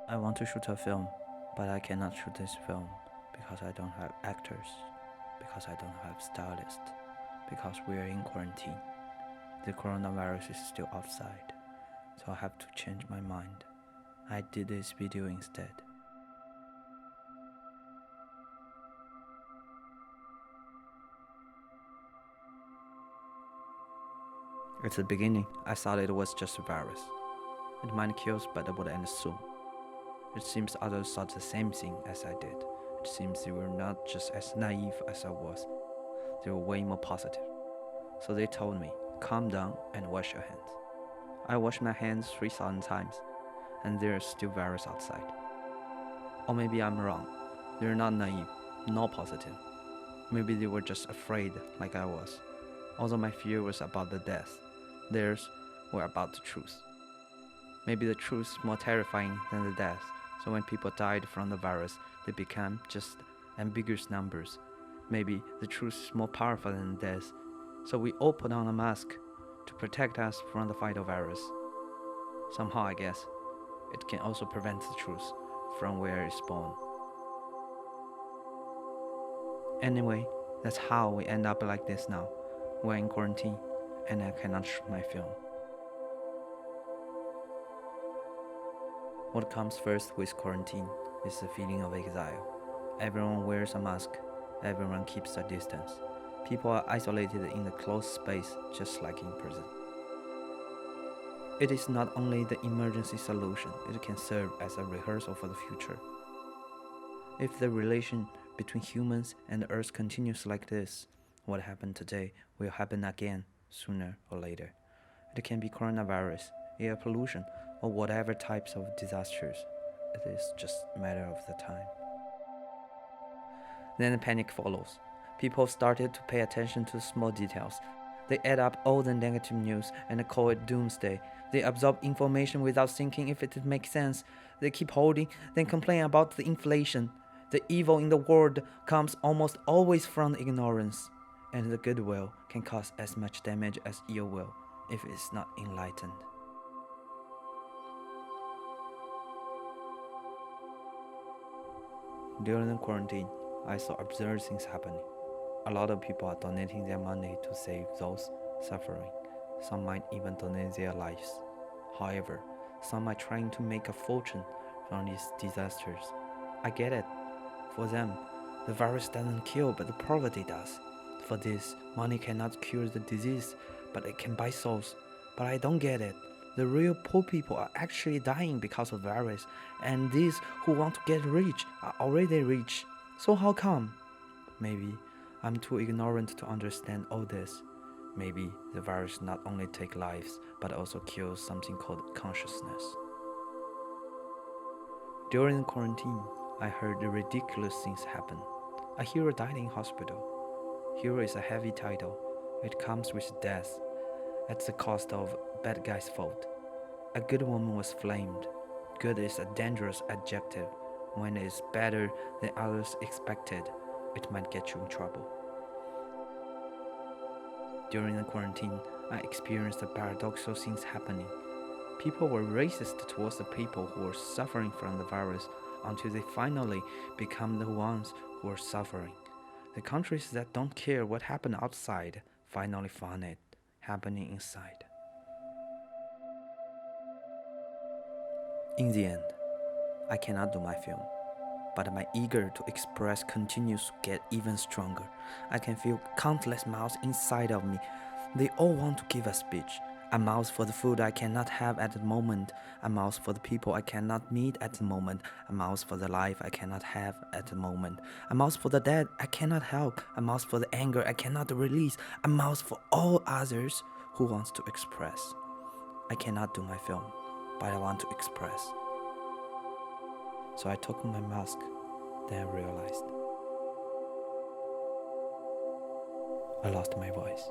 I want to shoot a film, but I cannot shoot this film because I don't have actors, because I don't have stylists, because we are in quarantine. The coronavirus is still outside, so I have to change my mind. I did this video instead. At the beginning, I thought it was just a virus. It might kill us, but it would end soon. It seems others thought the same thing as I did. It seems they were not just as naive as I was. They were way more positive. So they told me, calm down and wash your hands. I washed my hands 3,000 times, and there is still virus outside. Or maybe I'm wrong. They're not naive, not positive. Maybe they were just afraid like I was. Although my fear was about the death, theirs were about the truth. Maybe the truth is more terrifying than the death, so when people died from the virus, they became just ambiguous numbers. Maybe the truth is more powerful than death, so we all put on a mask to protect us from the fatal virus. Somehow, I guess, it can also prevent the truth from where it's born. Anyway, that's how we end up like this now. We're in quarantine, and I cannot shoot my film. What comes first with quarantine is the feeling of exile. Everyone wears a mask, everyone keeps a distance. People are isolated in a closed space, just like in prison. It is not only the emergency solution, it can serve as a rehearsal for the future. If the relation between humans and the earth continues like this, what happened today will happen again, sooner or later. It can be coronavirus, air pollution, or whatever types of disasters. It is just a matter of the time. Then panic follows. People started to pay attention to small details. They add up all the negative news and call it doomsday. They absorb information without thinking if it makes sense. They keep holding, then complain about the inflation. The evil in the world comes almost always from ignorance, and the goodwill can cause as much damage as ill will if it's not enlightened. During the quarantine, I saw absurd things happening. A lot of people are donating their money to save those suffering. Some might even donate their lives. However, some are trying to make a fortune from these disasters. I get it. For them, the virus doesn't kill, but the poverty does. For this, money cannot cure the disease, but it can buy souls. But I don't get it. The real poor people are actually dying because of the virus, and these who want to get rich are already rich. So how come? Maybe I'm too ignorant to understand all this. Maybe the virus not only takes lives, but also kills something called consciousness. During quarantine, I heard the ridiculous things happen. A hero died in hospital. Hero is a heavy title. It comes with death, at the cost of bad guy's fault. A good woman was flamed. Good is a dangerous adjective. When it is better than others expected, it might get you in trouble. During the quarantine, I experienced the paradoxical things happening. People were racist towards the people who were suffering from the virus until they finally become the ones who are suffering. The countries that don't care what happened outside finally found it happening inside. In the end, I cannot do my film, but my eager to express continues to get even stronger. I can feel countless mouths inside of me. They all want to give a speech. A mouth for the food I cannot have at the moment, a mouth for the people I cannot meet at the moment, a mouth for the life I cannot have at the moment, a mouth for the dead I cannot help, a mouth for the anger I cannot release, a mouth for all others who wants to express. I cannot do my film, but I want to express. So I took my mask, then I realized I lost my voice.